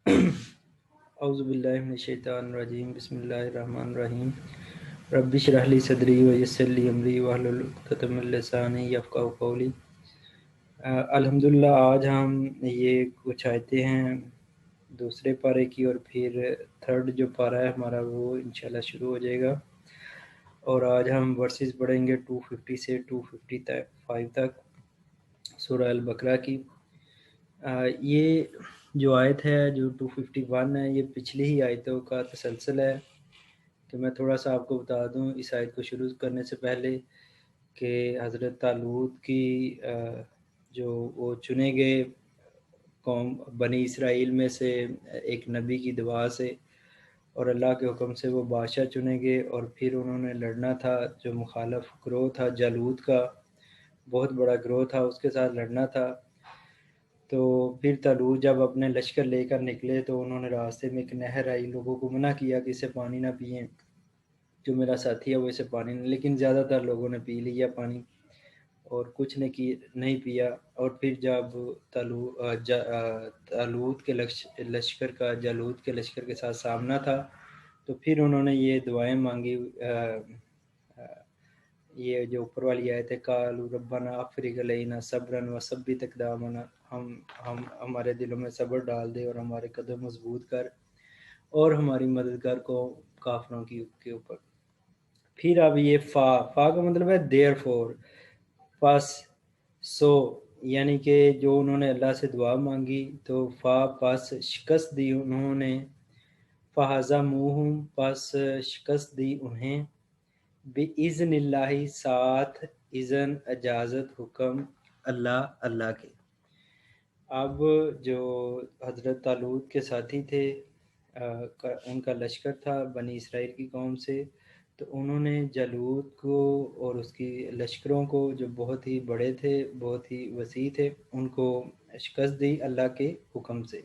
اعوذ باللہ من الشیطان الرجیم بسم اللہ الرحمن الرحیم رب اشرح لی صدری ویسر لی امری واحلل عقدۃ من لسانی یفقہوا قولی۔ الحمدللہ آج ہم یہ کچھ آیتیں ہیں دوسرے پارے کی، اور پھر تھرڈ جو پارہ ہے ہمارا وہ انشاءاللہ شروع ہو جائے گا، اور آج ہم ورسز پڑھیں گے 250 سے 255 تک سورہ البقرہ کی۔ یہ جو آیت ہے جو 251 ہے یہ پچھلی ہی آیتوں کا تسلسل ہے۔ تو میں تھوڑا سا آپ کو بتا دوں اس آیت کو شروع کرنے سے پہلے کہ حضرت طالوت کی جو وہ چنے گئے قوم بنی اسرائیل میں سے ایک نبی کی دعا سے اور اللہ کے حکم سے وہ بادشاہ چنے گئے، اور پھر انہوں نے لڑنا تھا، جو مخالف گروہ تھا جالوت کا، بہت بڑا گروہ تھا، اس کے ساتھ لڑنا تھا۔ تو پھر طالوت جب اپنے لشکر لے کر نکلے تو انہوں نے راستے میں ایک نہر آئی، لوگوں کو منع کیا کہ اسے پانی نہ پئیں، جو میرا ساتھی ہے وہ اسے پانی نہیں، لیکن زیادہ تر لوگوں نے پی لیا پانی اور کچھ نے کی نہیں پیا۔ اور پھر جب طالوت کے لشکر کا جالوت کے لشکر کے ساتھ سامنا تھا تو پھر انہوں نے یہ دعائیں مانگی، یہ جو اوپر والی آیت ہے قالوا ربنا افرغ علینا صبرا وثبت اقدامنا، ہم ہمارے دلوں میں صبر ڈال دے اور ہمارے قدم مضبوط کر اور ہماری مددگار کو کافروں کے اوپر۔ پھر اب یہ فا کا مطلب ہے دیر فور، پس سو، یعنی کہ جو انہوں نے اللہ سے دعا مانگی تو پس شکست دی انہوں نے، فہزموہم، پس شکست دی انہیں، بِإِذْنِ اللہ، ساتھ اذن اجازت حکم اللہ کے۔ اب جو حضرت طالوت کے ساتھی تھے ان کا لشکر تھا بنی اسرائیل کی قوم سے، تو انہوں نے جالوت کو اور اس کی لشکروں کو جو بہت ہی بڑے تھے، بہت ہی وسیع تھے، ان کو شکست دی اللہ کے حکم سے۔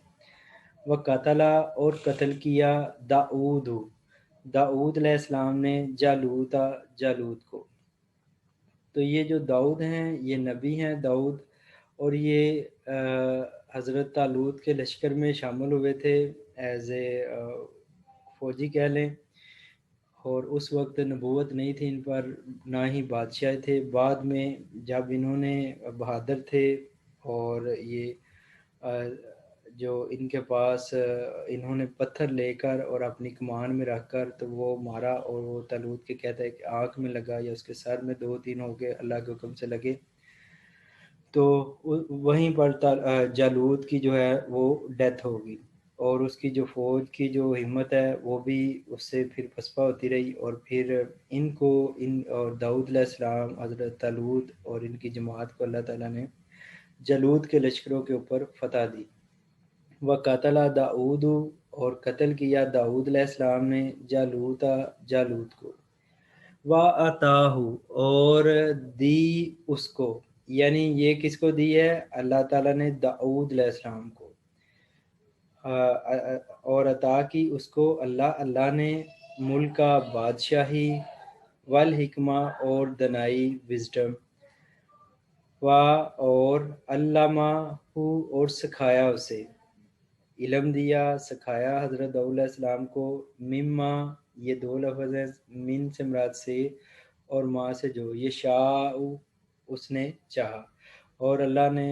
وقتل، اور قتل کیا، داؤد علیہ السلام نے جالوت کو۔ تو یہ جو داؤد ہیں یہ نبی ہیں داؤد، اور یہ حضرت طالوت کے لشکر میں شامل ہوئے تھے ایز اے فوجی کہہ لیں، اور اس وقت نبوت نہیں تھی ان پر، نہ ہی بادشاہ تھے۔ بعد میں جب انہوں نے بہادر تھے اور یہ جو ان کے پاس انہوں نے پتھر لے کر اور اپنی کمان میں رکھ کر تو وہ مارا، اور وہ طالوت کے کہتا ہے کہ آنکھ میں لگا یا اس کے سر میں 2-3 ہو گئے، اللہ کے حکم سے لگے۔ تو وہیں پر جالوت کی جو ہے وہ ڈیتھ ہوگی، اور اس کی جو فوج کی جو ہمت ہے وہ بھی اس سے پھر پسپا ہوتی رہی، اور پھر ان کو اور داؤد علیہ السلام، حضرت طالوت اور ان کی جماعت کو اللہ تعالیٰ نے جالوت کے لشکروں کے اوپر فتح دی۔ وقتل داؤد، اور قتل کیا داؤد علیہ السلام نے جالوت کو، وَآتَاهُ، اور دی اس کو، یعنی یہ کس کو دی ہے؟ اللہ تعالیٰ نے داؤد علیہ السلام کو، اور عطا کی اس کو اللہ نے ملک کا بادشاہی، والحکمہ، اور دنائی وزڈم، اور علامہ، اور سکھایا اسے، علم دیا سکھایا حضرت داؤد علیہ السلام کو، مما، یہ دو لفظ ہیں، من سے مراد سے اور ماں سے جو، یہ شاء اس نے چاہا، اور اللہ نے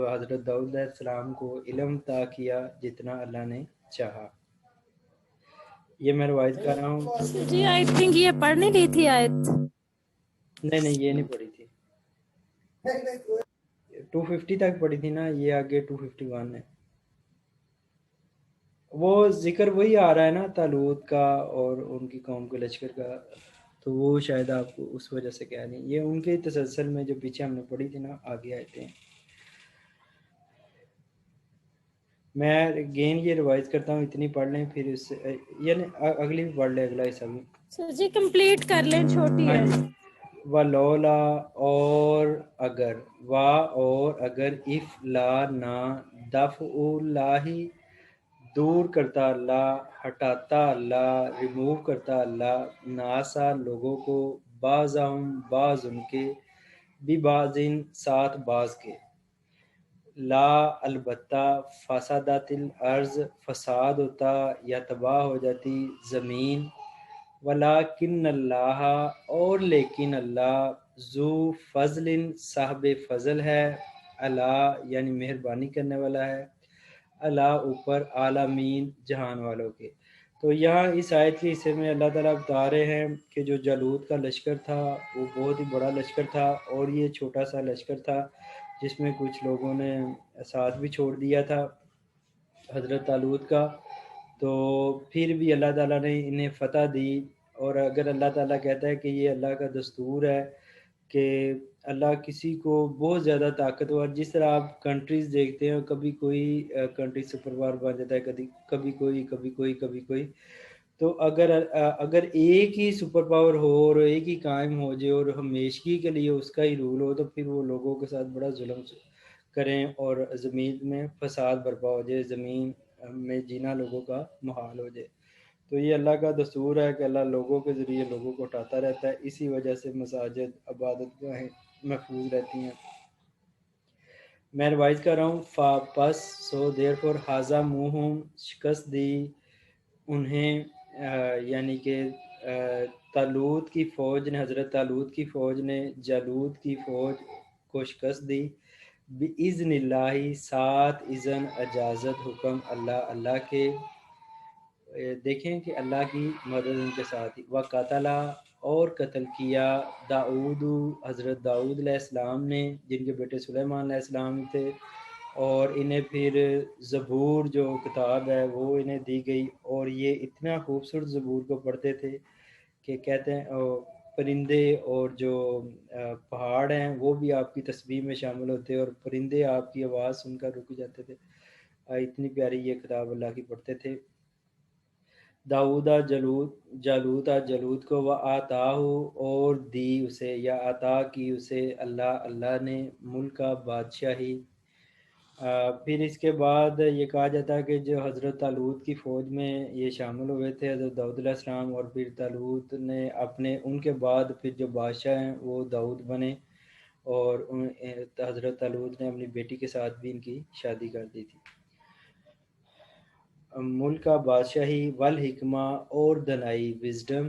حضرت داؤد علیہ السلام کو علم عطا کیا جتنا اللہ نے چاہا۔ یہ میں روایت کر رہا ہوں، جی آئی تھنک یہ پڑھ نہیں لی تھی آیت۔ نہیں یہ نہیں پڑھی تھی، 250 تک پڑھی تھی نا، یہ آگے 251 ہے۔ وہ ذکر وہی آ رہا ہے نا طالوت کا اور ان کی قوم کے لشکر کا، تو وہ شاید آپ کو اس وجہ سے کہہ نہیں، یہ ان کے تسلسل میں جو پیچھے ہم نے پڑھی تھی نا آگے آتے ہیں۔ میں اگین یہ روایت کرتا ہوں، اتنی پڑھ لیں پھر اس سے، یعنی اگلی بھی پڑھ لیں، اگلا حصہ بھی۔ سر جی کمپلیٹ کر لیں، چھوٹی ہاں ہے۔ جی، ولولا، اور اگر، اور اگر، اف لا نہ، دفع اللہ، دور کرتا اللہ، ہٹاتا اللہ، ریموو کرتا اللہ، ناسا لوگوں کو، بعضہم بعض ان کے، ببعضن ساتھ بعض کے، لا البتہ، فسادت الارض، فساد ہوتا یا تباہ ہو جاتی زمین، ولیکن اللہ، اور لیکن اللہ، ذو فضل، صاحب فضل ہے، اللہ یعنی مہربانی کرنے والا ہے، اللہ اوپر عالمین جہان والوں کے۔ تو یہاں اس آیت کے حصے میں اللہ تعالیٰ بتا رہے ہیں کہ جو جالوت کا لشکر تھا وہ بہت ہی بڑا لشکر تھا، اور یہ چھوٹا سا لشکر تھا جس میں کچھ لوگوں نے ساتھ بھی چھوڑ دیا تھا حضرت طالوت کا۔ تو پھر بھی اللہ تعالیٰ نے انہیں فتح دی، اور اگر اللہ تعالیٰ کہتا ہے کہ یہ اللہ کا دستور ہے کہ اللہ کسی کو بہت زیادہ طاقتور، جس طرح آپ کنٹریز دیکھتے ہیں، کبھی کوئی کنٹری سپر پاور بن جاتا ہے، کبھی کوئی، تو اگر ایک ہی سپر پاور ہو اور ایک ہی قائم ہو جائے اور ہمیشگی کے لیے اس کا ہی رول ہو، تو پھر وہ لوگوں کے ساتھ بڑا ظلم کریں اور زمین میں فساد برپا ہو جائے، زمین میں جینا لوگوں کا محال ہو جائے۔ تو یہ اللہ کا دستور ہے کہ اللہ لوگوں کے ذریعے لوگوں کو اٹھاتا رہتا ہے، اسی وجہ سے مساجد، عبادت گاہیں محفوظ رہتی ہیں۔ میں ریوائز کر رہا ہوں، فا پس سو دیر فور حاضہ منہم، شکست دی انہیں، یعنی کہ طالوت کی فوج نے، حضرت طالوت کی فوج نے جالوت کی فوج کو شکست دی، بِإِذْنِ اللہ، ساتھ اذن، اجازت، حکم اللہ کے۔ دیکھیں کہ اللہ کی مدد ان کے ساتھ ہی۔ وَقَتَلَ، اور قتل کیا، داؤد، حضرت داؤد علیہ السلام نے، جن کے بیٹے سلیمان علیہ السلام تھے، اور انہیں پھر زبور جو کتاب ہے وہ انہیں دی گئی، اور یہ اتنا خوبصورت زبور کو پڑھتے تھے کہ کہتے ہیں پرندے اور جو پہاڑ ہیں وہ بھی آپ کی تسبیح میں شامل ہوتے، اور پرندے آپ کی آواز سن کر رک جاتے تھے، اتنی پیاری یہ کتاب اللہ کی پڑھتے تھے۔ داؤدہ جالوت کو، وآتاہ، اور دی اسے یا عطا کی اسے، اللہ نے، ملک کا بادشاہی۔ پھر اس کے بعد یہ کہا جاتا ہے کہ جو حضرت طالوت کی فوج میں یہ شامل ہوئے تھے حضرت داؤد علیہ السلام، اور پھر طالوت نے ان کے بعد پھر جو بادشاہ ہیں وہ داؤد بنے، اور حضرت طالوت نے اپنی بیٹی کے ساتھ بھی ان کی شادی کر دی تھی۔ ملک کا بادشاہی، والحکمہ، اور دنائی، وزڈم،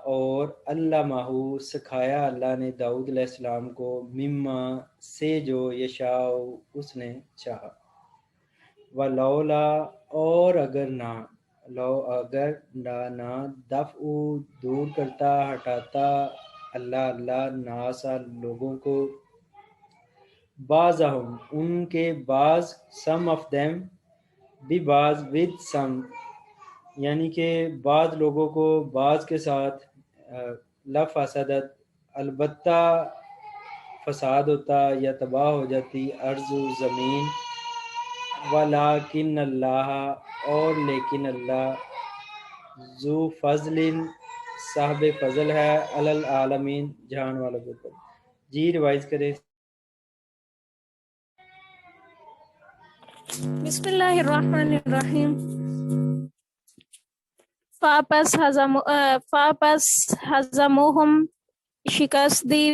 اور علامہ، سکھایا اللہ نے داؤد علیہ السلام کو، مما، سے جو، یشاء، اس نے چاہا، ولولا، اور اگر نہ دفع، دور کرتا، ہٹاتا، اللہ ناسا، لوگوں کو، بعضہم، ان کے بعض، سم آف دیم، بھی بعض، ود سم، یعنی کہ بعض لوگوں کو بعض کے ساتھ، لفسدت، البتہ فساد ہوتا یا تباہ ہو جاتی، ارض، زمین، ولیکن اللہ، اور لیکن اللہ، ذو فضل، صاحب فضل ہے، علی العالمین، جہان والوں کے اوپر۔ جی ریوائز کریں۔ بسم اللہ الرحمن الرحیم۔ فاپس ہزموہم، شکست دی،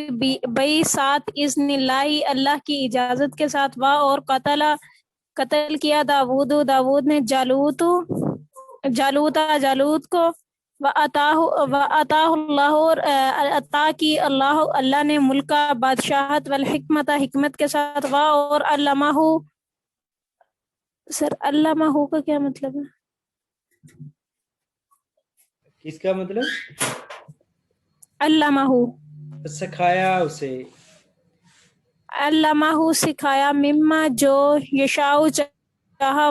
بئی ساتھ، اذن اللہ کی اجازت کے ساتھ، اور قتل کیا داود نے جالوت کو، وَآتَاهُ اللہ، اور عطا کی اللہ نے، ملک کا بادشاہت، والحکمت، حکمت کے ساتھ، اور علمہ، سر علمہ کا کیا مطلب ہے؟ کس کا مطلب؟ علمہ، سکھایا اسے، علمہ سکھایا، مما جو، یشاء چاہا،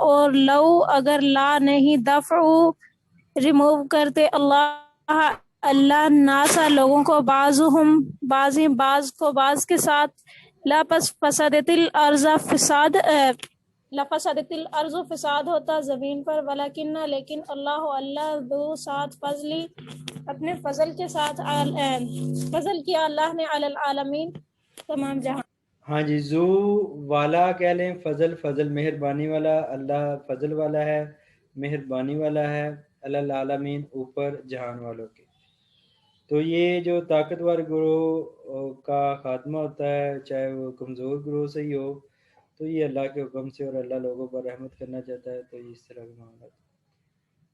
اور لو اگر، لا نہیں، دفع ریموو کرتے، اللہ ناسا لوگوں کو، بعض کو بعض کے ساتھ، لفسدت الارض فساد ہوتا زمین پر، ولیکن لیکن اللہ ذو ساتھ فضلی، اپنے فضل کے ساتھ، فضل کیا اللہ نے، علی العالمین، تمام جہاں۔ ہاں جی، ذو والا کہہ لیں، فضل مہربانی والا، اللہ فضل والا ہے، مہربانی والا ہے، علی العالمین، اوپر جہان والوں کے۔ تو یہ جو طاقتور گروہ کا خاتمہ ہوتا ہے، چاہے وہ کمزور گروہ سے ہی ہو، تو یہ اللہ کے حکم سے، اور اللہ لوگوں پر رحمت کرنا چاہتا ہے، تو یہ اس طرح کے معاملات۔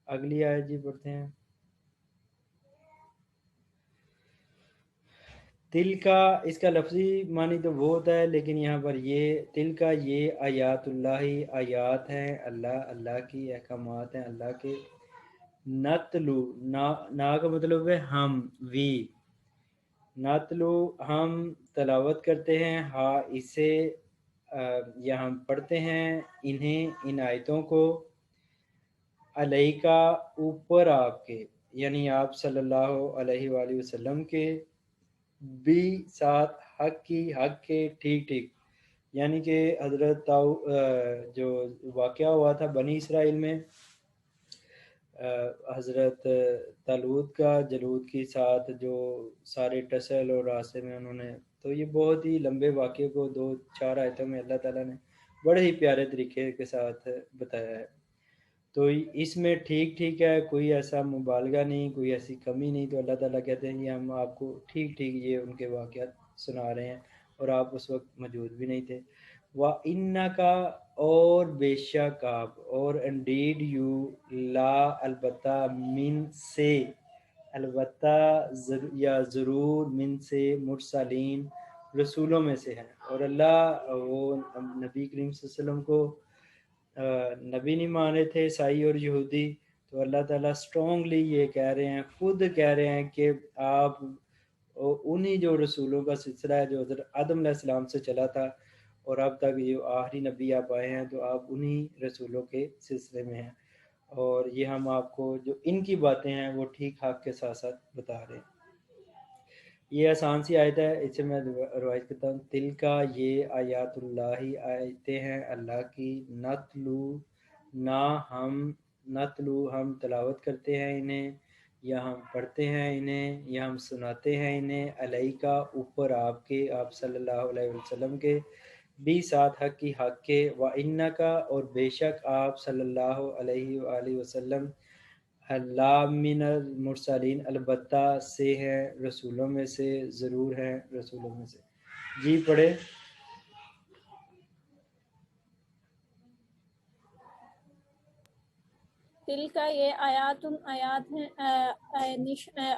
اگلی آیت جی پڑھتے ہیں۔ تل کا اس کا لفظی معنی تو وہ ہوتا ہے، لیکن یہاں پر یہ تل کا یہ آیات اللہ، آیات ہیں اللہ کی، احکامات ہیں اللہ کے۔ نتلو نا کا مطلب ہے ہم، وی، نتلو ہم تلاوت کرتے ہیں، ہاں اسے یا ہم پڑھتے ہیں انہیں، ان آیتوں کو، علیہ کا اوپر آپ کے، یعنی آپ صلی اللہ علیہ وآلہ وسلم کے، بھی ساتھ حق کی، حق کے، ٹھیک ٹھیک، یعنی کہ حضرت جو واقعہ ہوا تھا بنی اسرائیل میں، حضرت طالوت کا جلود کے ساتھ جو سارے ٹسل اور راستے میں انہوں نے، تو یہ بہت ہی لمبے واقعے کو 2-4 آیتوں میں اللہ تعالیٰ نے بڑے ہی پیارے طریقے کے ساتھ بتایا ہے۔ تو اس میں ٹھیک ٹھیک ہے، کوئی ایسا مبالغہ نہیں، کوئی ایسی کمی نہیں، تو اللہ تعالیٰ کہتے ہیں کہ ہم آپ کو ٹھیک ٹھیک یہ ان کے واقعات سنا رہے ہیں، اور آپ اس وقت موجود بھی نہیں تھے۔ وَإِنَّكَ اور بے شک آپ، اور انڈیڈ یو، لا البتہ، من سے، البتہ یا ضرور، من سے، مرسلین، رسولوں میں سے ہیں، اور اللہ وہ نبی کریم صلی اللہ علیہ وسلم کو نبی نہیں مان رہے تھے عیسائی اور یہودی، تو اللہ تعالیٰ اسٹرانگلی یہ کہہ رہے ہیں، خود کہہ رہے ہیں کہ آپ انہی جو رسولوں کا سلسلہ ہے جو حضرت آدم علیہ السلام سے چلا تھا، اور اب تک یہ آخری نبی آپ آئے ہیں، تو آپ انہی رسولوں کے سلسلے میں ہیں، اور یہ ہم آپ کو جو ان کی باتیں ہیں وہ ٹھیک حق کے ساتھ ساتھ بتا رہے ہیں۔ یہ آسان سی آیت ہے، اسے میں روایت کرتا ہوں۔ تل کا یہ آیات اللہ، آیتیں ہیں اللہ کی، نتلو ہم تلاوت کرتے ہیں انہیں، یا ہم پڑھتے ہیں انہیں، یا ہم سناتے ہیں انہیں، علیہ کا اوپر آپ کے، آپ صلی اللہ علیہ وسلم کے، بھی ساتھ حق کی، حق کے، وَإِنَّكَ اور بے شک آپ صلی اللہ علیہ وآلہ وسلم، اللہ من المرسلین البتہ سے ہیں رسولوں میں سے، ضرور ہیں رسولوں میں سے۔ جی پڑھے۔ دل کا یہ آیات ہیں،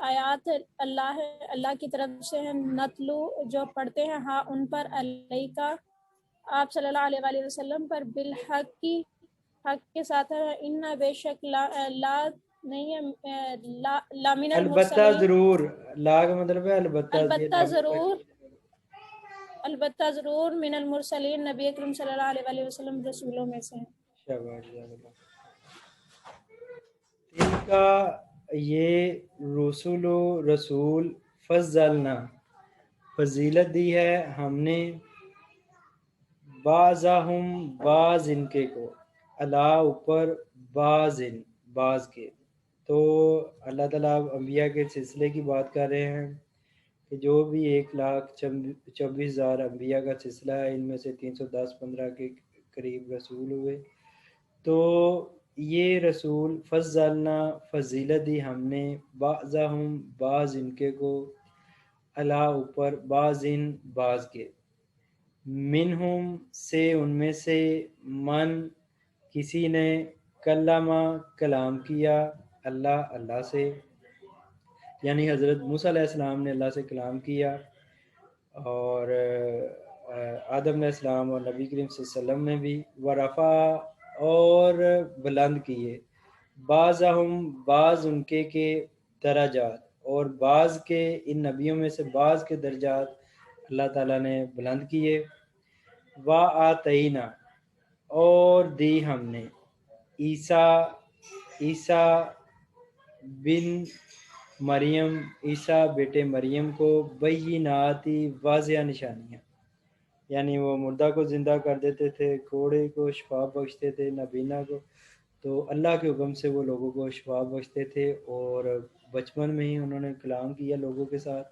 آیات اللہ کی طرف سے ہیں، نتلو جو پڑھتے ہیں، ہاں ان پر، علیہ کا آپ صلی اللہ علیہ وآلہ وسلم پر، بالحق کی حق کے ساتھ ہے، ان بے شک لا نہیں ہے، لا من البتہ المرسلین، ضرور، لا کا مطلب ہے البتہ، یہ البتہ ضرور، من المرسلین نبی اکرم صلی اللہ علیہ وآلہ وسلم رسولوں میں سے ہیں۔ شاباش جزاک اللہ۔ ان کا یہ رسول فضلنا فضیلت دی ہے ہم نے، بعضہم بعض ان کے کو، اللہ اوپر، بعض کے، تو اللہ تعالیٰ انبیاء کے سلسلے کی بات کر رہے ہیں کہ جو بھی 1,24,000 انبیاء کا سلسلہ ہے، ان میں سے 310-15 کے قریب رسول ہوئے، تو یہ رسول فضلنا فضیلت دی ہم نے، بعضہم بعض ان کے کو، اللہ اوپر، بعض کے، منہم سے ان میں سے، من کسی نے، کلمہ کلام کیا، اللہ سے، یعنی حضرت موسیٰ علیہ السلام نے اللہ سے کلام کیا، اور آدم علیہ السلام اور نبی کریم صلی اللہ علیہ وسلم نے بھی، ورفع اور بلند کیے، بعض ان کے درجات، اور بعض کے ان نبیوں میں سے بعض کے درجات اللہ تعالیٰ نے بلند کیے، وَآتَيْنَا اور دی ہم نے، عیسیٰ بن مریم، عیسیٰ بیٹے مریم کو، بیناتی واضح نشانیاں، یعنی وہ مردہ کو زندہ کر دیتے تھے، کوڑے کو شفا بخشتے تھے، نابینا کو، تو اللہ کے حکم سے وہ لوگوں کو شفا بخشتے تھے، اور بچپن میں ہی انہوں نے کلام کیا لوگوں کے ساتھ،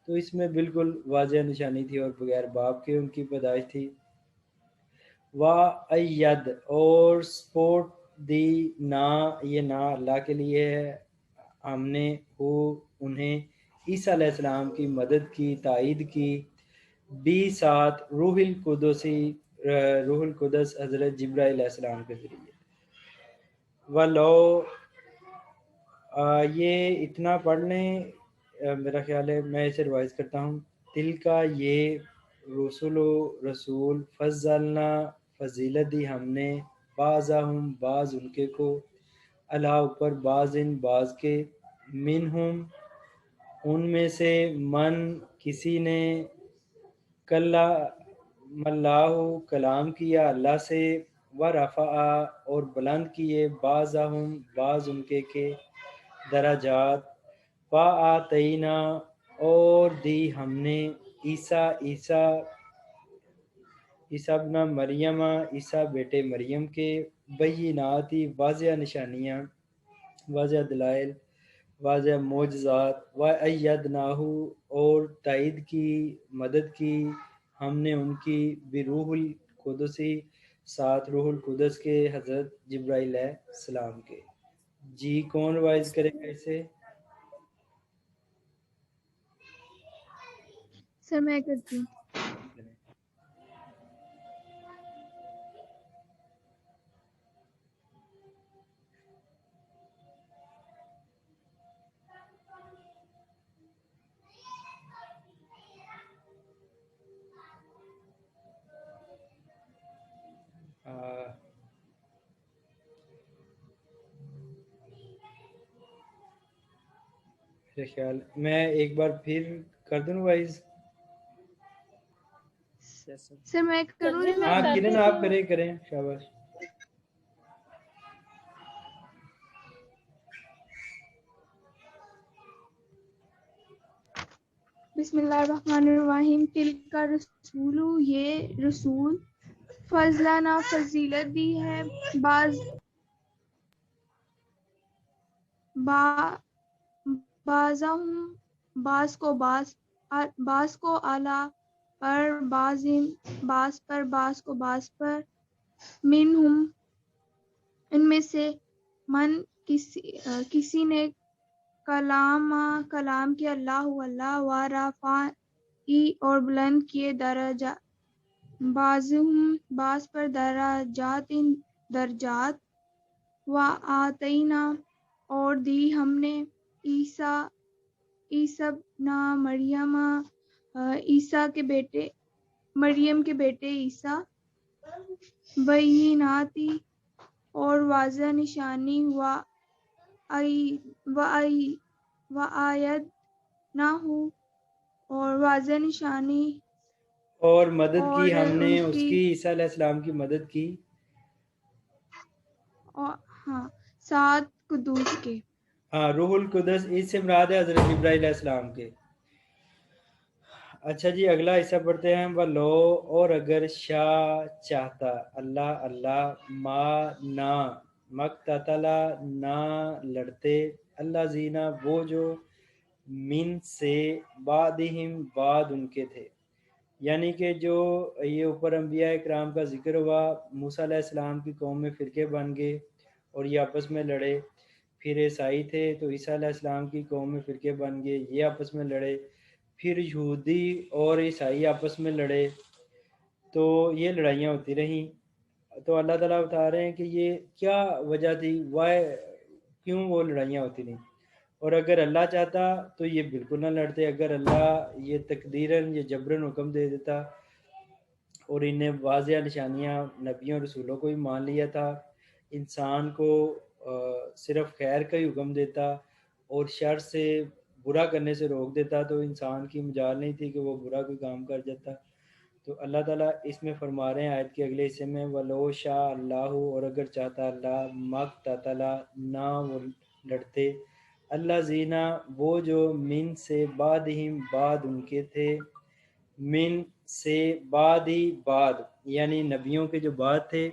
تو اس میں بالکل واضح نشانی تھی، اور بغیر باپ کے ان کی پیدائش تھی۔ وَأَيَّد اور سپورٹ دی، نہ یہ نہ اللہ کے لیے ہے، ہم نے ہو انہیں، عیسیٰ علیہ السلام کی مدد کی، تائید کی، بھی ساتھ روح القدس حضرت جبرائیل علیہ السلام کے ذریعے. ولو یہ اتنا پڑھ لیں، میرا خیال ہے میں اسے ریوائز کرتا ہوں. دل کا یہ رسول فضلنا فضیلت دی ہم نے، بعضہم بعض ان کے کو، اللہ اوپر بعضن بعض کے، منہم ان میں سے، من کسی نے، کلام اللہ کلام کیا اللہ سے، ورفع اور بلند کیے، بعضہم بعض ان کے درجات، وآتینا اور دی ہم نے، عیسیٰ ابن مریم عیسیٰ بیٹے مریم کے، بینات واضح نشانیاں، واضح دلائل، واضح معجزات، وَأَيَّدْنَاهُ اور تائید کی، مدد کی ہم نے ان کی، بروح القدس ساتھ روح القدس کے، حضرت جبرائیل علیہ السلام کے. جی کون ریوائز کرے گا اسے؟ سر میں کرتی ہوں. میرے خیال میں ایک بار پھر کر دوں وائز. سر میں کروں؟ ہاں کرن آپ کریں شاباش. بسم اللہ الرحمن الرحیم. تلک رسول یہ رسول، فضلنا فضیلت دی ہے، بعضہم بعض کو اعلیٰ پر، بعض پر، بعض کو بعض پر، منہم ان میں سے، من کسی نے، کلام کیا اللہ، ورفع اور بلند کیے، درجہ بعضہم بعض پر، درجات، وآتینا اور دی ہم نے، عیسیٰ ابن مریم مریم کے بیٹے عیسیٰ، بینات اور واضح نشانی، وآیدناہ اور واضح نشانی، اور مدد کی اور ہم نے ان اس کی، عیسیٰ علیہ السلام کی مدد کی، ساتھ قدوس کے. ہاں روح القدس اس سے مراد ہے حضرت جبرائیل علیہ السلام کے. اچھا جی اگلا حصہ پڑھتے ہیں. ولو اور اگر شاء چاہتا، اللہ ما نہ، مقتتلا نہ لڑتے، اللہ زینا وہ جو، من سے، بعدہم بعد ان کے تھے. یعنی کہ جو یہ اوپر انبیاء کرام کا ذکر ہوا، موسیٰ علیہ السلام کی قوم میں فرقے بن گئے اور یہ آپس میں لڑے. پھر عیسائی تھے تو عیسیٰ علیہ السلام کی قوم میں فرقے بن گئے، یہ آپس میں لڑے. پھر یہودی اور عیسائی آپس میں لڑے، تو یہ لڑائیاں ہوتی رہیں. تو اللہ تعالیٰ بتا رہے ہیں کہ یہ کیا وجہ تھی، کیوں وہ لڑائیاں ہوتی رہیں. اور اگر اللہ چاہتا تو یہ بالکل نہ لڑتے. اگر اللہ یہ تقدیراً یہ جبراً حکم دے دیتا اور انہیں واضح نشانیاں نبیوں رسولوں کو ہی مان لیا تھا، انسان کو صرف خیر کا ہی حکم دیتا اور شر سے، برا کرنے سے روک دیتا، تو انسان کی مجال نہیں تھی کہ وہ برا کوئی کام کر جاتا. تو اللہ تعالیٰ اس میں فرما رہے ہیں آیت کے اگلے حصے میں، وَلَوْ شَاءَ اللَّهُ اور اگر چاہتا اللہ، مَقْتَتَلَ نہ وہ لڑتے، اللہ زینا وہ جو، من سے، بعدہم بعد ان کے تھے، من سے، بعد ہی بعد یعنی نبیوں کے جو بعد تھے،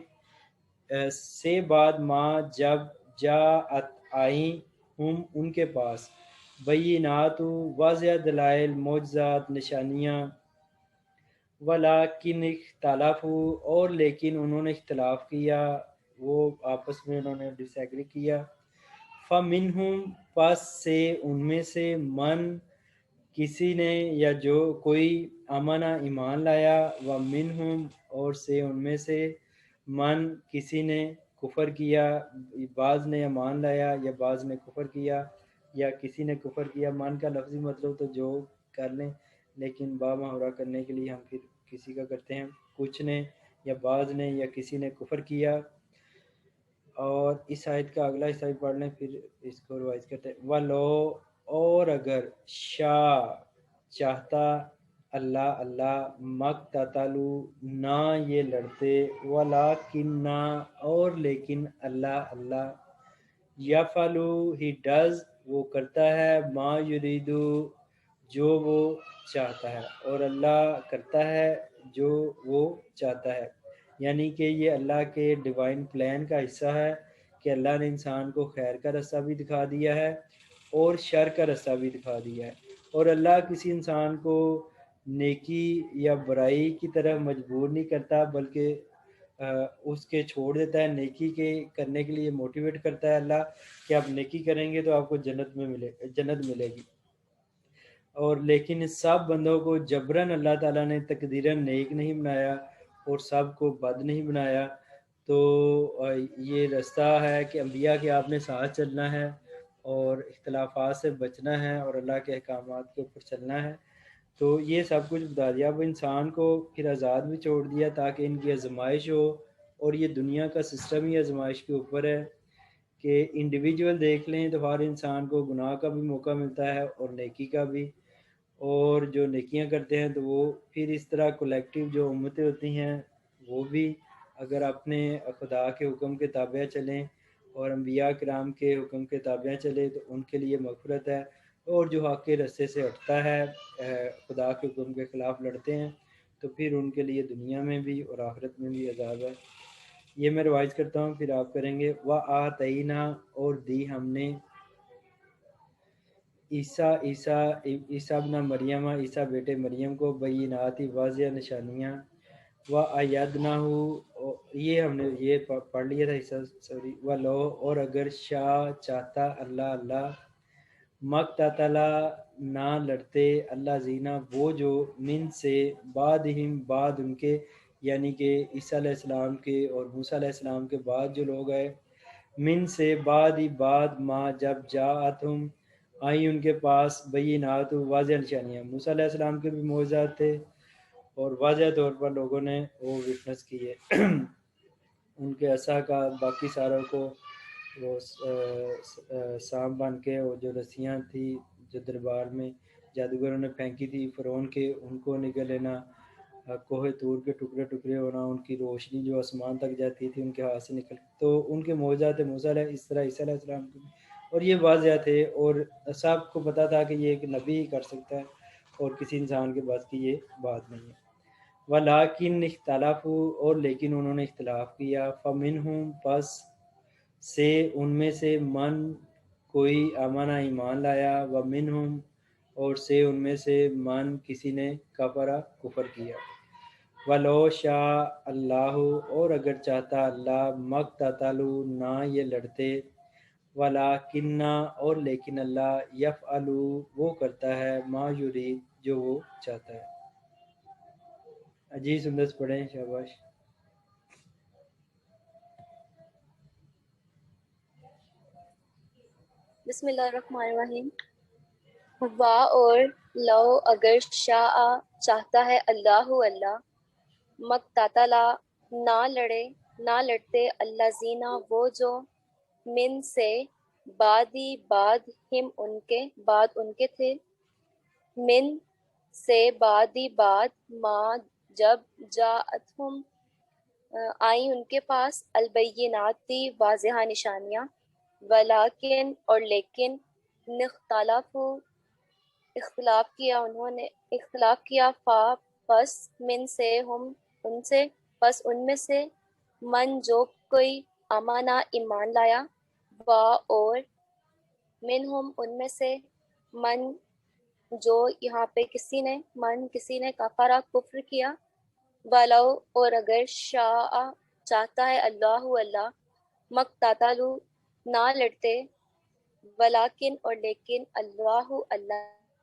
سے بعد ماں جب، جاءت آئیں، ہم ان کے پاس، بینات واضح دلائل، معجزات نشانیاں، ولیکن اختلافوا اور لیکن انہوں نے اختلاف کیا، وہ آپس میں انہوں نے ڈس ایگری کیا. فمنہم پس سے ان میں سے، من کسی نے یا جو کوئی امنا ایمان لایا و منہم اور سے ان میں سے من کسی نے کفر کیا، بعض نے ایمان لایا یا بعض نے کفر کیا یا کسی نے کفر کیا۔ من کا لفظی مطلب تو جو کر لیں، لیکن با محاورہ کرنے کے لیے ہم پھر کسی کا کرتے ہیں۔ کچھ نے یا بعض نے یا کسی نے کفر کیا۔ اور اس آیت کا اگلا حصہ بھی پڑھ لیں پھر اس کو ریوائز کرتے ہیں۔ وَلَو اور اگر شاء چاہتا اللہ مقتتلو نہ یہ لڑتے، ولیکن اور لیکن اللہ یفعلو ہی ڈز وہ کرتا ہے ما یریدو جو وہ چاہتا ہے، اور اللہ کرتا ہے جو وہ چاہتا ہے۔ یعنی کہ یہ اللہ کے ڈیوائن پلان کا حصہ ہے کہ اللہ نے انسان کو خیر کا رستہ بھی دکھا دیا ہے اور شر کا رستہ بھی دکھا دیا ہے، اور اللہ کسی انسان کو نیکی یا برائی کی طرف مجبور نہیں کرتا، بلکہ اس کے چھوڑ دیتا ہے، نیکی کے کرنے کے لیے موٹیویٹ کرتا ہے اللہ کہ آپ نیکی کریں گے تو آپ کو جنت ملے گی۔ اور لیکن سب بندوں کو جبراً اللہ تعالیٰ نے تقدیراً نیک نہیں بنایا اور سب کو بد نہیں بنایا۔ تو یہ رستہ ہے کہ انبیاء کے آپ نے ساتھ چلنا ہے اور اختلافات سے بچنا ہے اور اللہ کے احکامات کے اوپر چلنا ہے۔ تو یہ سب کچھ بتا دیا۔ اب انسان کو پھر آزاد بھی چھوڑ دیا تاکہ ان کی آزمائش ہو، اور یہ دنیا کا سسٹم ہی آزمائش کے اوپر ہے کہ انڈیویجول دیکھ لیں تو ہر انسان کو گناہ کا بھی موقع ملتا ہے اور نیکی کا بھی، اور جو نیکیاں کرتے ہیں تو وہ پھر اس طرح کولیکٹیو جو امتیں ہوتی ہیں وہ بھی اگر اپنے خدا کے حکم کے تابع چلیں اور انبیاء کرام کے حکم کے تابع چلے تو ان کے لیے مغفرت ہے، اور جو حق کے رستے سے ہٹتا ہے خدا کے حکم کے خلاف لڑتے ہیں تو پھر ان کے لیے دنیا میں بھی اور آخرت میں بھی عذاب ہے۔ یہ میں روائز کرتا ہوں پھر آپ کریں گے۔ وَآتَيْنَا اور دی ہم نے عیسیٰ ابن مریم عیسیٰ بیٹے مریم کو بینات واضح نشانیاں، وَأَيَّدْنَاهُ یہ ہم نے یہ پڑھ لیا تھا حصہ سوری۔ وَلَو اور اگر شاء چاہتا اللہ مقتتلا نہ لڑتے اللہ زینہ وہ جو من سے بعدہم بعد ان کے، یعنی کہ عیسیٰ علیہ السلام کے اور موسیٰ علیہ السلام کے بعد جو لوگ آئے، من سے بعد ہی بعد ما جب جاءتہم آئی ان کے پاس بینات واضح نشانیاں، موسیٰ علیہ السلام کے بھی معجزات تھے اور واضح طور پر لوگوں نے وہ وٹنس کیے ان کے عصا کا، باقی ساروں کو وہ سانپ بن کے وہ جو رسیاں تھی جو دربار میں جادوگروں نے پھینکی تھی فرعون کے، ان کو نگل لینا، کوہ طور کے ٹکڑے ٹکڑے ہونا، ان کی روشنی جو آسمان تک جاتی تھی ان کے ہاتھ سے نکل، تو ان کے معجزات موسیٰ علیہ اس طرح عیسیٰ علیہ السلام کے، اور یہ واضح تھے اور سب کو پتہ تھا کہ یہ ایک نبی ہی کر سکتا ہے اور کسی انسان کے بس کی یہ بات نہیں ہے۔ وَلَٰكِنْ اخْتَلَفُوا اور لیکن انہوں نے اختلاف کیا، فَمِنْهُمْ پس سے ان میں سے من کوئی آمنا ایمان لایا، وَمِنْهُمْ اور سے ان میں سے من کسی نے کفر کیا۔ وَلَوْ شَاءَ اللَّهُ اور اگر چاہتا اللہ مقتتلوا نہ یہ لڑتے، وَلَٰكِنَّ اور لیکن اللہ یفعل وہ کرتا ہے ما یرید جو وہ چاہتا ہے۔ عجیز انداز پڑھیں شاباش۔ بسم اللہ الرحمن الرحیم۔ وا اور لو اگر شاء چاہتا ہے اللہ مقتتلا نہ لڑتے الذین وہ جو من سے بعد ہم ان کے تھے، من سے بعد ما جب جاءتہم آئی ان کے پاس البینات واضح نشانیاں، ولیکن اور لیکن اختلاف کیا پس من سے ہم ان سے پس ان میں سے من جو کوئی امانا ایمان لایا، اور منہم ان میں سے من جو یہاں پہ کسی نے کفرا کفر کیا، ولو اور اگر شاء چاہتا ہے اللہ مقتتلوا نہ لڑتے، ولیکن اور لیکن اللہ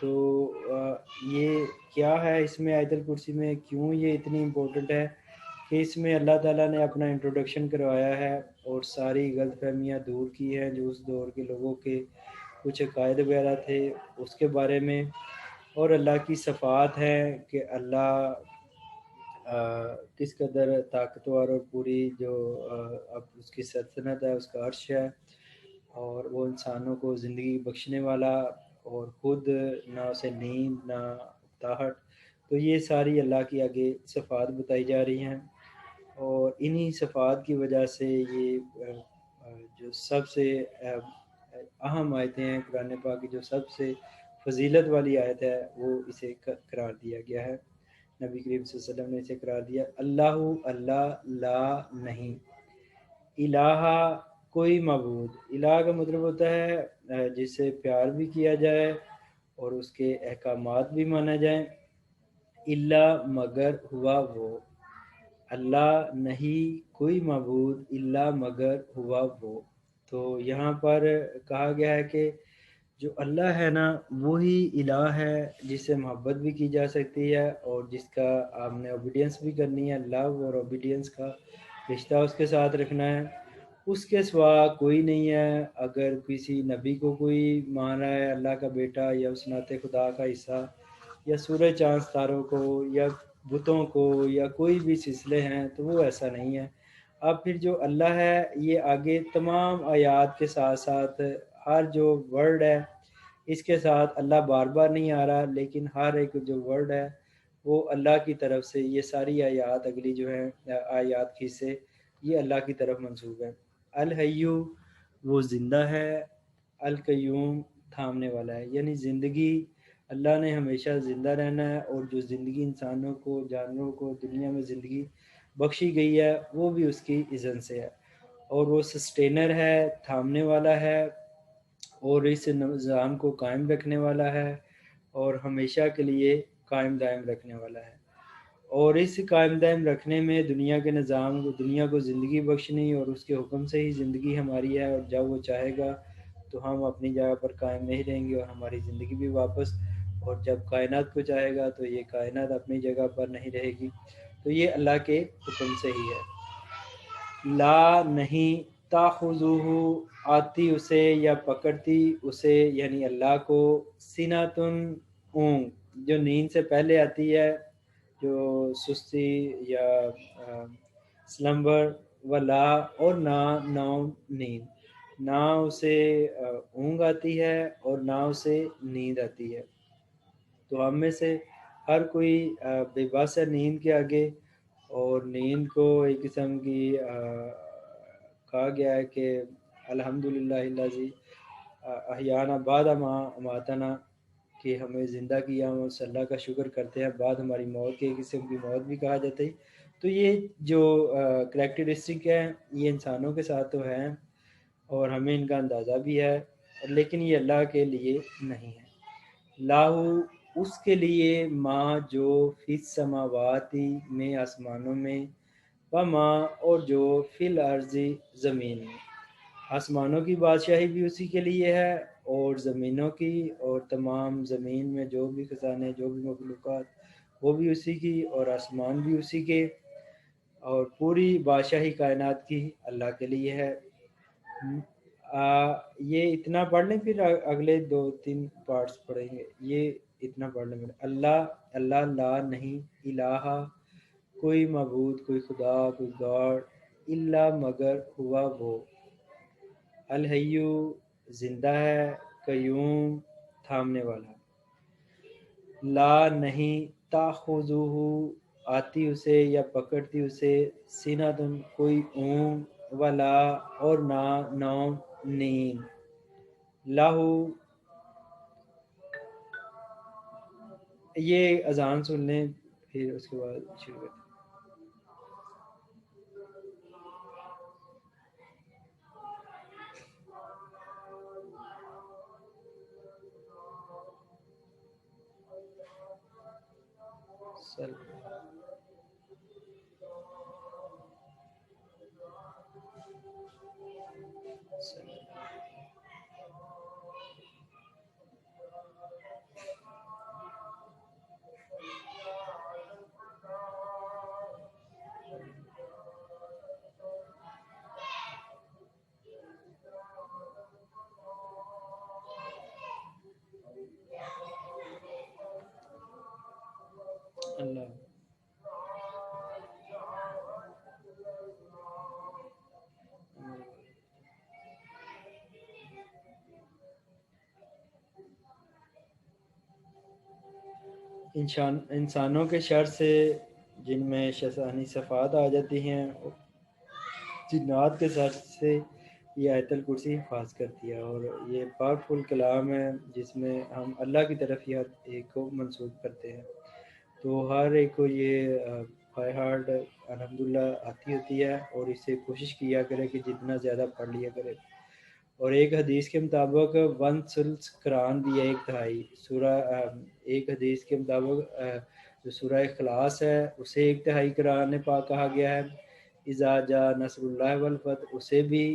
تو یہ کیا ہے اس میں آیت الکرسی میں، کیوں یہ اتنی امپورٹنٹ ہے کہ اس میں اللہ تعالیٰ نے اپنا انٹروڈکشن کروایا ہے اور ساری غلط فہمیاں دور کی ہیں جو اس دور کے لوگوں کے کچھ عقائد وغیرہ تھے اس کے بارے میں، اور اللہ کی صفات ہیں کہ اللہ کس قدر طاقتور اور پوری جو اب اس کی سلطنت ہے، اس کا عرش ہے، اور وہ انسانوں کو زندگی بخشنے والا، اور خود نہ اسے نیند نہ اکتاہٹ، تو یہ ساری اللہ کی آگے صفات بتائی جا رہی ہیں، اور انہی صفات کی وجہ سے یہ جو سب سے اہم آیتیں ہیں قرآن پاک کی، جو سب سے فضیلت والی آیت ہے، وہ اسے قرار دیا گیا ہے۔ نبی کریم صلی اللہ علیہ وسلم نے اسے قرار دیا اللہ اللہ لا نہیں، الہ کوئی معبود، الہ کا مطلب ہوتا ہے جس سے پیار بھی کیا جائے اور اس کے احکامات بھی مانا جائیں، اللہ مگر ہوا وہ، اللہ نہیں کوئی معبود الا مگر ہوا وہ۔ تو یہاں پر کہا گیا ہے کہ جو اللہ ہے نا وہی الہ ہے جس سے محبت بھی کی جا سکتی ہے اور جس کا آپ نے اوبیڈینس بھی کرنی ہے، لو اور اوبیڈینس کا رشتہ اس کے ساتھ رکھنا ہے، اس کے سوا کوئی نہیں ہے۔ اگر کسی نبی کو کوئی مان رہا ہے اللہ کا بیٹا یا اس نعت خدا کا حصہ، یا سورج چاند ستاروں کو یا بتوں کو یا کوئی بھی سلسلے ہیں، تو وہ ایسا نہیں ہے۔ اب پھر جو اللہ ہے یہ آگے تمام آیات کے ساتھ ساتھ ہر جو ورڈ ہے اس کے ساتھ اللہ بار بار نہیں آ رہا، لیکن ہر ایک جو ورڈ ہے وہ اللہ کی طرف سے، یہ ساری آیات اگلی جو ہیں آیات کی سے یہ اللہ کی طرف منسوب ہے۔ الحیو وہ زندہ ہے، القیوم تھامنے والا ہے، یعنی زندگی اللہ نے ہمیشہ زندہ رہنا ہے، اور جو زندگی انسانوں کو جانوروں کو دنیا میں زندگی بخشی گئی ہے وہ بھی اس کی اذن سے ہے، اور وہ سسٹینر ہے، تھامنے والا ہے، اور اس نظام کو قائم رکھنے والا ہے، اور ہمیشہ کے لیے قائم دائم رکھنے والا ہے، اور اس قائم دائم رکھنے میں دنیا کے نظام کو، دنیا کو زندگی بخشنی، اور اس کے حکم سے ہی زندگی ہماری ہے، اور جب وہ چاہے گا تو ہم اپنی جگہ پر قائم نہیں رہیں گے اور ہماری زندگی بھی واپس، اور جب کائنات کو چاہے گا تو یہ کائنات اپنی جگہ پر نہیں رہے گی، تو یہ اللہ کے حکم سے ہی ہے۔ لا نہیں، تاخذوہ آتی اسے یا پکڑتی اسے، یعنی اللہ کو، سیناتن اونگ جو نیند سے پہلے آتی ہے، جو سستی یا سلمبر، ولا اور نہ نوم نیند، نہ اسے اونگ آتی ہے اور نہ اسے نیند آتی ہے۔ تو ہم میں سے ہر کوئی بے بس ہے نیند کے آگے، اور نیند کو ایک قسم کی کہا گیا ہے کہ الحمدللہ الذی احیانا بعد ما اماتنا، کہ ہمیں زندہ کیا، ہم اس اللہ کا شکر کرتے ہیں بعد ہماری موت کے، ایک قسم کی موت بھی کہا جاتا ہے۔ تو یہ جو کریکٹرسٹک ہے یہ انسانوں کے ساتھ تو ہیں اور ہمیں ان کا اندازہ بھی ہے، لیکن یہ اللہ کے لیے نہیں ہے۔ لاہو اس کے لیے، ماں جو فی السماواتی میں آسمانوں میں، وما اور جو فی الارض زمین میں، آسمانوں کی بادشاہی بھی اسی کے لیے ہے، اور زمینوں کی، اور تمام زمین میں جو بھی خزانے جو بھی مخلوقات وہ بھی اسی کی، اور آسمان بھی اسی کے، اور پوری بادشاہی کائنات کی اللہ کے لیے ہے۔ یہ اتنا پڑھ لیں، پھر اگلے 2-3 پارٹس پڑھیں گے، یہ اتنا پڑھ لیں۔ اللہ اللہ لا نہیں، الہ کوئی معبود، کوئی خدا، کوئی گاڈ، الا مگر ہوا وہ، الحیو زندہ ہے، قیوم تھامنے والا، لا نہیں، تاخذوہ آتی اسے یا پکڑتی اسے، سیناتن کوئی اونگ، ولا اور نہ نوم نیند، لاہو یہ اذان سن لیں پھر اس کے بعد شروع کرتے ہیں۔ اللہ انسانوں کے شر سے جن میں شیطانی صفات آ جاتی ہیں، جنات کے شر سے یہ آیت الکرسی حفاظ کرتی ہے، اور یہ پاورفل کلام ہے جس میں ہم اللہ کی طرف ہی ہر ایک کو منسوب کرتے ہیں، تو ہر ایک کو یہ بائی ہارٹ الحمدللہ آتی ہوتی ہے، اور اسے کوشش کیا کرے کہ جتنا زیادہ پڑھ لیا کرے۔ اور ایک حدیث کے مطابق 1/3 قرآن بھی ہے، 1/3 سورہ، ایک حدیث کے مطابق جو سورہ اخلاص ہے اسے 1/3 قرآن پاک کہا گیا ہے، اذا جاء نصر اللہ والفتح اسے بھی،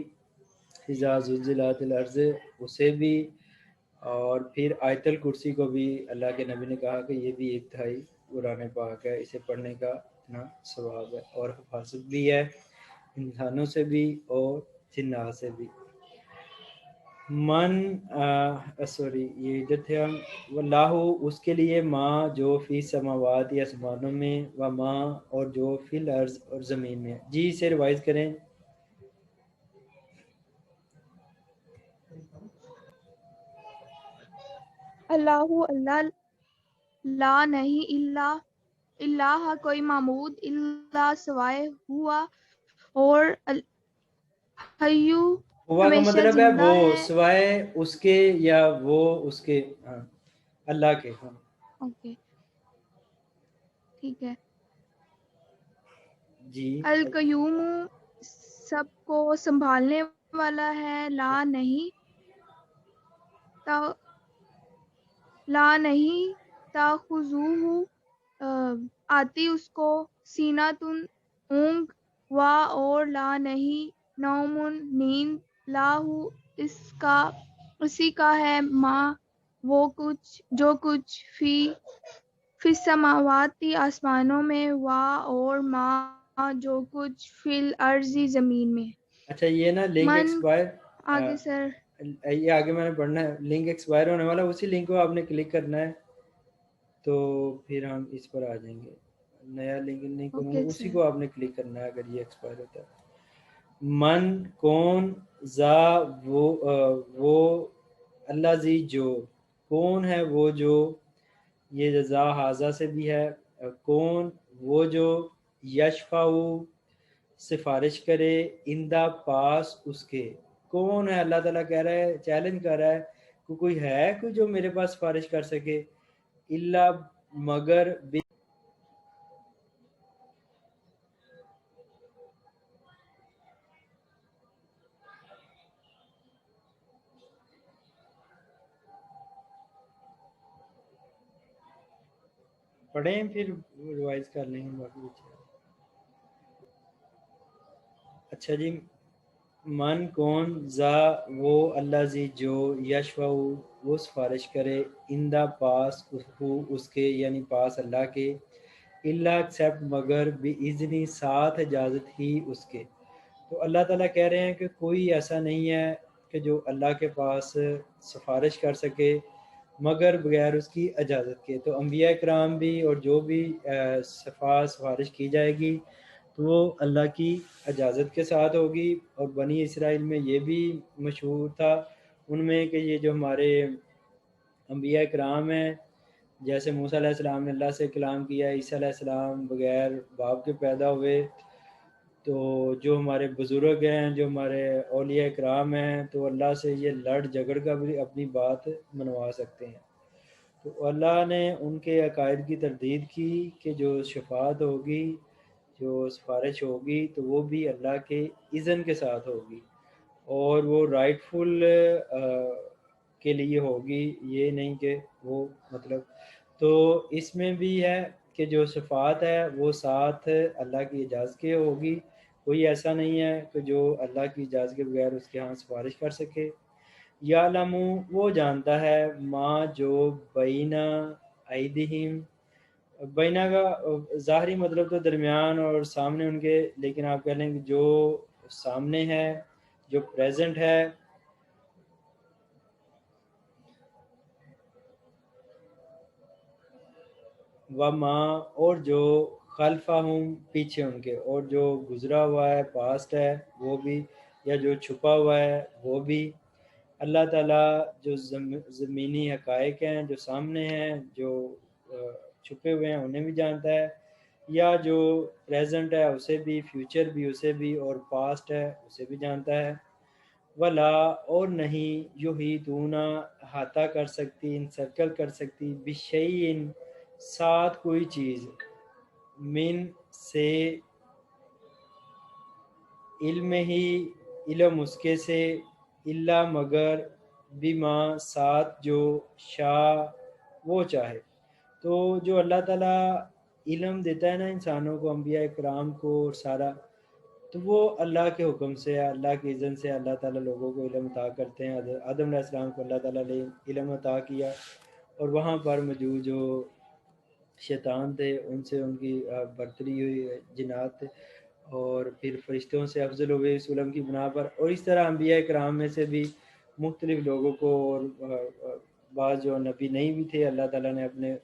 اذا زلزلت الارض اسے بھی، اور پھر آیت الکرسی کو بھی اللہ کے نبی نے کہا کہ یہ بھی 1/3 قرآن پاک ہے، اسے پڑھنے کا اتنا ثواب ہے، اور حفاظت بھی ہے انسانوں سے بھی اور جنات سے بھی۔ من سوری یہ ادھر تھے ہم، واللہ اس کے لیے ماں جو فی سماوات یا آسمانوں میں، و ماں اور جو فی الارض اور زمین میں ہے۔ جی اسے ریوائز کریں۔ اللہ اللہ، لا نہیں، اللہ کوئی معبود الا سوائے ہوا، اور الحی ہوا کا ہمیشہ مطلب ہے زندہ وہ، ہے۔ سوائے اس کے یا وہ اس کے، ہاں اللہ کے، ہاں اوکے ٹھیک ہے۔ جی القیوم سب کو سنبھالنے والا ہے، لا نہیں تاخذوہ آتی اس کو سیناتن اونگ، وا اور لا نہیں نومن نیند، لاہو اسی کا ہے، ما وہ کچھ جو کچھ فی السماواتی آسمانوں میں، وا اور ما جو کچھ فی الارض زمین میں۔ اچھا یہ نا لنک من ایکسپائر، آگے سر، یہ آگے میں نے پڑھنا ہے، لنک ایکسپائر ہونے والا، اسی لنک کو آپ نے کلک کرنا ہے، تو پھر ہم اس پر آ جائیں گے۔ نیا لنک اوکے اسی سر، کو آپ نے کلک کرنا ہے اگر یہ ایکسپائر ہوتا ہے۔ من کون، ذا وہ اللہ زی جو، کون ہے وہ جو، یہ جزا حاضہ سے بھی ہے، کون وہ جو، یشفعو سفارش کرے، اندہ پاس اس کے، کون ہے، اللہ تعالیٰ کہہ رہا ہے، چیلنج کر رہا ہے کہ کوئی ہے کوئی جو میرے پاس سفارش کر سکے، اللہ مگر پڑھیں پھر ریوائز کر لیں گے باقی بچے۔ اچھا جی، من کون، ذا وہ اللہ زی جو، یشفع وہ سفارش کرے، اندہ پاس اس کے یعنی پاس اللہ کے، اللہ ایکسیپٹ مگر باذنی ساتھ اجازت ہی اس کے، تو اللہ تعالیٰ کہہ رہے ہیں کہ کوئی ایسا نہیں ہے کہ جو اللہ کے پاس سفارش کر سکے مگر بغیر اس کی اجازت کے، تو انبیاء کرام بھی اور جو بھی سفارش کی جائے گی تو وہ اللہ کی اجازت کے ساتھ ہوگی، اور بنی اسرائیل میں یہ بھی مشہور تھا ان میں کہ یہ جو ہمارے انبیاء کرام ہیں، جیسے موسیٰ علیہ السلام نے اللہ سے کلام کیا، عیسیٰ علیہ السلام بغیر باپ کے پیدا ہوئے، تو جو ہمارے بزرگ ہیں، جو ہمارے اولیاء کرام ہیں، تو اللہ سے یہ لڑ جھگڑ کر بھی اپنی بات منوا سکتے ہیں، تو اللہ نے ان کے عقائد کی تردید کی کہ جو شفاعت ہوگی، جو سفارش ہوگی تو وہ بھی اللہ کے اذن کے ساتھ ہوگی، اور وہ رائٹ فل کے لیے ہوگی، یہ نہیں کہ وہ مطلب، تو اس میں بھی ہے کہ جو شفاعت ہے وہ ساتھ اللہ کی اجازت کے ہوگی، کوئی ایسا نہیں ہے کہ جو اللہ کی اجازت کے بغیر اس کے ہاں سفارش کر سکے۔ یعلم وہ جانتا ہے، ما جو بینا ایدہم، بینا کا ظاہری مطلب تو درمیان اور سامنے ان کے، لیکن آپ کہہ لیں کہ جو سامنے ہے، جو پریزنٹ ہے، وما اور جو خلفہم پیچھے ان کے، اور جو گزرا ہوا ہے پاسٹ ہے وہ بھی، یا جو چھپا ہوا ہے وہ بھی۔ اللہ تعالیٰ جو زمینی حقائق ہیں جو سامنے ہیں، جو چھپے ہوئے ہیں انہیں بھی جانتا ہے، یا جو پریزنٹ ہے اسے بھی، فیوچر بھی اسے بھی، اور پاسٹ ہے اسے بھی جانتا ہے۔ ولا اور نہیں یحیطون احاطہ کر سکتی، انسرکل کر سکتی، بشیء ساتھ کوئی چیز، من سے علم ہی علم اس کے سے، الا مگر بما ساتھ جو شاء وہ چاہے۔ تو جو اللہ تعالیٰ علم دیتا ہے نا انسانوں کو، انبیاء کرام کو، اور سارا، تو وہ اللہ کے حکم سے ہے، اللہ کی اذن سے اللہ تعالیٰ لوگوں کو علم عطا کرتے ہیں۔ آدم علیہ السلام کو اللہ تعالیٰ نے علم عطا کیا، اور وہاں پر موجود جو شیطان تھے ان سے ان کی برتری ہوئی، جنات تھے، اور پھر فرشتوں سے افضل ہوئے اس علم کی بنا پر، اور اس طرح انبیاء کرام میں سے بھی مختلف لوگوں کو، اور بعض جو نبی نہیں بھی تھے اللہ تعالیٰ نے اپنے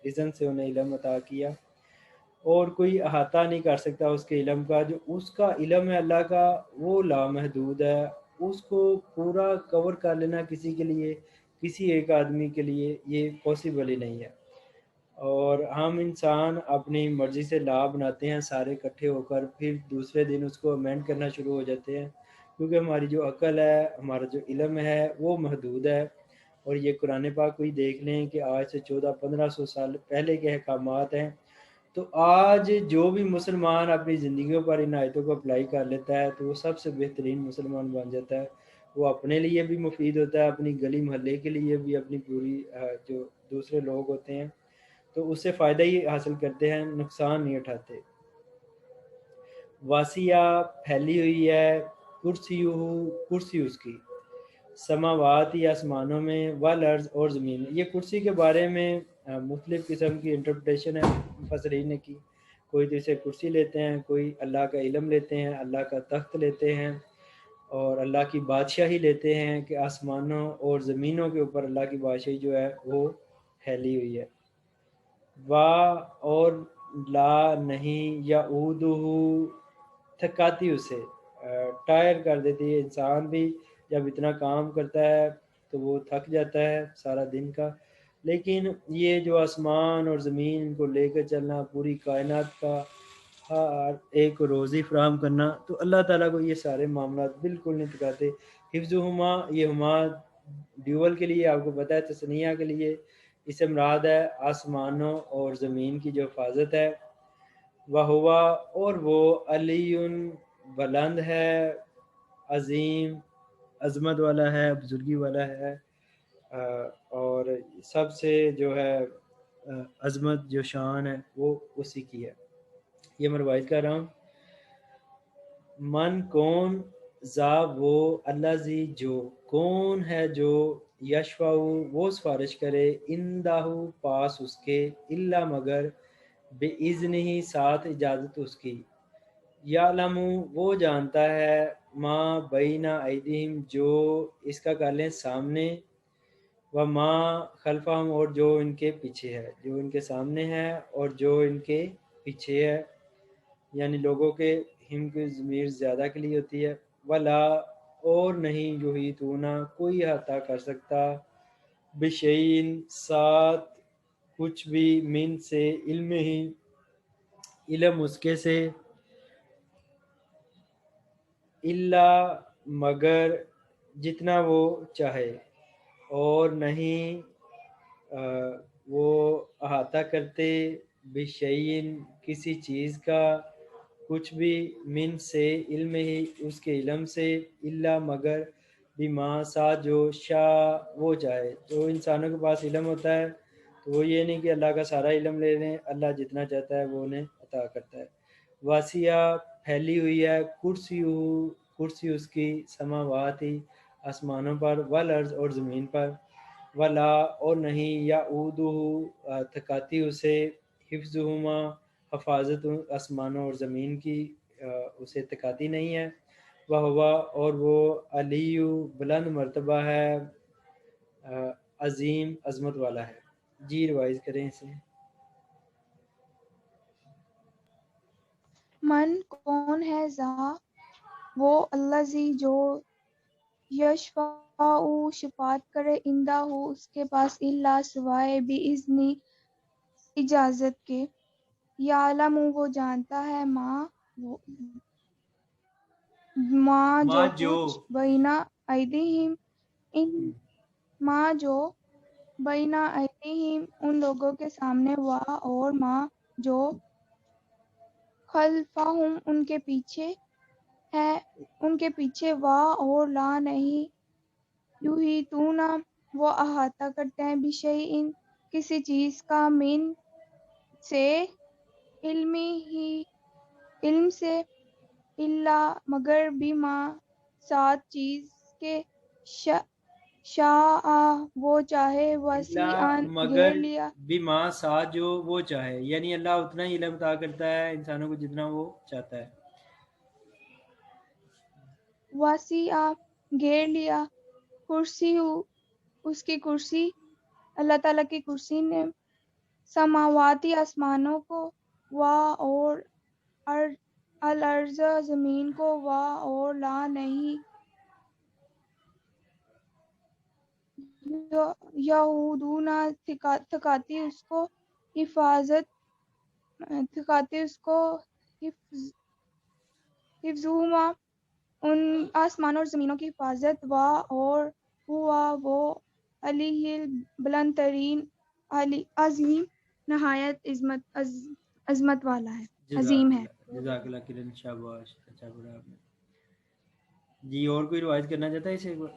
اذن سے انہیں علم عطا کیا، اور کوئی احاطہ نہیں کر سکتا اس کے علم کا۔ جو اس کا علم ہے اللہ کا وہ لامحدود ہے، اس کو پورا کور کر لینا کسی کے لیے، کسی ایک آدمی کے لیے یہ پاسبل ہی نہیں ہے۔ اور ہم انسان اپنی مرضی سے لا بناتے ہیں سارے اکٹھے ہو کر، پھر دوسرے دن اس کو امینڈ کرنا شروع ہو جاتے ہیں، کیونکہ ہماری جو عقل ہے، ہمارا جو علم ہے وہ محدود ہے۔ اور یہ قرآن پاک کو ہی دیکھ لیں کہ آج سے 1400-1500 سال پہلے کے احکامات ہیں، تو آج جو بھی مسلمان اپنی زندگیوں پر ان آیتوں کو اپلائی کر لیتا ہے تو وہ سب سے بہترین مسلمان بن جاتا ہے۔ وہ اپنے لیے بھی مفید ہوتا ہے، اپنی گلی محلے کے لیے بھی، اپنی پوری جو دوسرے لوگ ہوتے ہیں تو اس سے فائدہ ہی حاصل کرتے ہیں، نقصان نہیں اٹھاتے۔ واسیہ پھیلی ہوئی ہے، کرسی اس کی، سماوات یا آسمانوں میں، والارض اور زمین میں۔ یہ کرسی کے بارے میں مختلف قسم کی انٹرپریٹیشن ہے مفسرین نے کی۔ کوئی تو اسے کرسی لیتے ہیں، کوئی اللہ کا علم لیتے ہیں، اللہ کا تخت لیتے ہیں، اور اللہ کی بادشاہی لیتے ہیں کہ آسمانوں اور زمینوں کے اوپر اللہ کی بادشاہی جو ہے وہ پھیلی ہوئی ہے۔ وا اور لا نہیں، یعودہ تھکاتی اسے، ٹائر کر دیتی ہے۔ انسان بھی جب اتنا کام کرتا ہے تو وہ تھک جاتا ہے سارا دن کا، لیکن یہ جو آسمان اور زمین کو لے کر چلنا، پوری کائنات کا ہر ایک روزی فراہم کرنا، تو اللہ تعالیٰ کو یہ سارے معاملات بالکل نہیں تھکاتے۔ حفظہما، یہ ہما ڈیول کے لیے آپ کو پتہ ہے، تثنیہ کے لیے اس سے مراد ہے آسمانوں اور زمین کی جو حفاظت ہے۔ وہوا اور وہ علی بلند ہے، عظیم عظمت والا ہے، بزرگی والا ہے، اور سب سے جو ہے عظمت جو شان ہے وہ اسی کی ہے۔ یہ میں روایت کر رہا ہوں۔ من کون، ذا وہ، اللہ زی جو، کون ہے جو، یشفع وہ سفارش کرے، اندہ پاس اس کے، الا مگر، بے اذن ہی ساتھ اجازت اس کی، یعلم وہ جانتا ہے، ما بین ایدہم جو اس کا کر لیں سامنے، و ما خلفہم اور جو ان کے پیچھے ہے، جو ان کے سامنے ہے اور جو ان کے پیچھے ہے، یعنی لوگوں کے ہم کی ضمیر زیادہ کے لیے ہوتی ہے۔ ولا اور نہیں یحیطون کوئی احاطہ کر سکتا، بشیء ساتھ کچھ بھی، من سے علم ہی علم اس کے سے، الا مگر جتنا وہ چاہے، اور نہیں وہ احاطہ کرتے، بشیء کسی چیز کا، کچھ بھی، من سے علم ہی اس کے علم سے، الا مگر بما ساتھ جو شاء وہ چاہے۔ جو انسانوں کے پاس علم ہوتا ہے تو وہ یہ نہیں کہ اللہ کا سارا علم لے لیں، اللہ جتنا چاہتا ہے وہ انہیں عطا کرتا ہے۔ واسیہ پھیلی ہوئی ہے، کرسی اس کی، سماواتی آسمانوں پر، والارض اور زمین پر، ولا اور نہیں، یعودہ تھکاتی اسے، حفظہما حفاظت آسمانوں اور زمین کی اسے تھکاتی نہیں ہے، وہوا اور وہ علی بلند مرتبہ ہے، عظیم عظمت والا ہے۔ جی روائز کریں اسے۔ من کون ہے ذا وہ الذی جو یشفع شفاعت کرے عندہ ہو اس کے پاس الا سوائے باذنی اجازت کے یعلم وہ جانتا ہے ما جو کچھ بینا ایدیہم ان ما جو بینا ایدیہم ان لوگوں کے سامنے وا اور ما جو خلفہم ان کے پیچھے ہے ان کے پیچھے وا اور لا نہیں یحیطون وہ احاطہ کرتے ہیں بشیء کسی چیز کا من سے علم سے الا مگر بما ساتھ چیز کے شاء وہ چاہے وسیعاً مگر گھیر لیا بما ساتھ جو وہ چاہے، یعنی اللہ اتنا ہی علم عطا کرتا ہے انسانوں کو جتنا وہ چاہتا ہے. وسیع گھیر لیا کرسی اس کی کرسی اللہ تعالیٰ کی کرسی نے سماواتی آسمانوں کو وا اور الارض زمین کو وا اور لا نہیں یہودون تھکاتی اس کو حفظہما ان آسمانوں اور زمینوں کی حفاظت وا اور ہوا وہ علی بلند ترین عظیم نہایت عظمت والا ہے عظیم ہے. جزاک اللہ کرن، شاباش، اچھا پڑھا آپ نے. جی اور کوئی روایت کرنا چاہتا ہے اسے ایک بار؟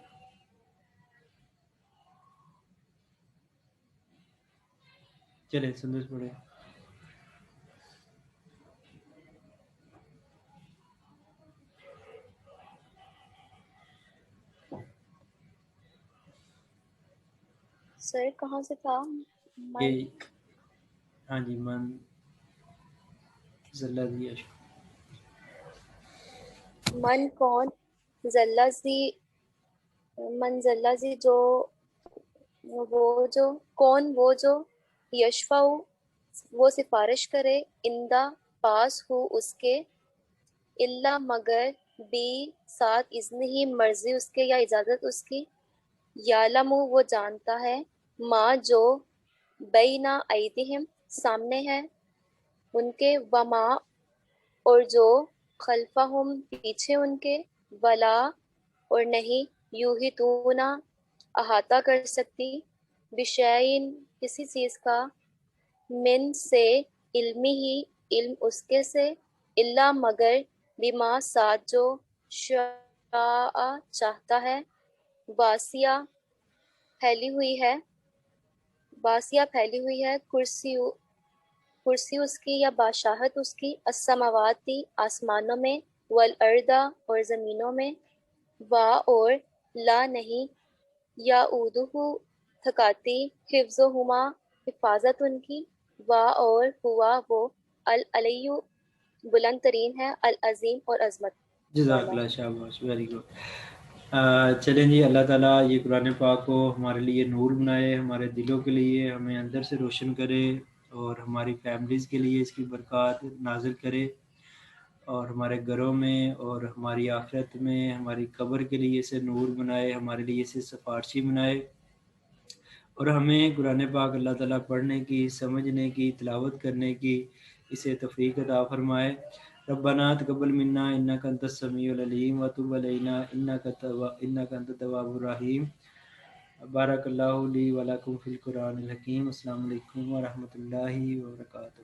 چلے سندس پڑھے. سر کہاں سے تھا؟ ہاں جی، من زلزی من کون زلزی من زلزی جو کون وہ جو یشفع وہ سفارش کرے اندہ پاس ہو اس کے الا مگر بھی ساتھ اذن ہی مرضی اس کے یا اجازت اس کی یعلم وہ جانتا ہے ما جو بینا ایدیہم سامنے ہے ان کے وما اور جو خلفہم پیچھے ان کے ولا اور نہیں یحیطون احاطہ کر سکتی بشیء کسی چیز کا من سے علمی ہی علم اس کے سے الا مگر بما ساتھ جو شاء چاہتا ہے واسیہ پھیلی ہوئی ہے کرسی اس کی یا بادشاہت اس کی السماواتی آسمانوں میں والارض اور زمینوں میں وا اور لا نہیں یعودہ تھکاتی حفظہما حفاظت ان کی وا اور ہوا وہ العلی بلند ترین ہے العظیم اور عظمت. جزاک اللہ، شاباش، ویری گڈ. چلیں جی، اللہ تعالیٰ یہ قرآن پاک کو ہمارے لیے نور بنائے، ہمارے دلوں کے لیے ہمیں اندر سے روشن کرے اور ہماری فیملیز کے لیے اس کی برکات نازل کرے اور ہمارے گھروں میں اور ہماری آخرت میں ہماری قبر کے لیے اسے نور بنائے، ہمارے لیے اسے سفارشی بنائے اور ہمیں قرآن پاک اللہ تعالیٰ پڑھنے کی، سمجھنے کی، تلاوت کرنے کی اسے توفیق عطا فرمائے. ربنا تقبل منا انک انت السمیع العلیم وتب علینا انک انت التواب الرحیم. بارک اللہ لی ولکم فی القرآن الحکیم. السلام علیکم ورحمۃ اللہ وبرکاتہ.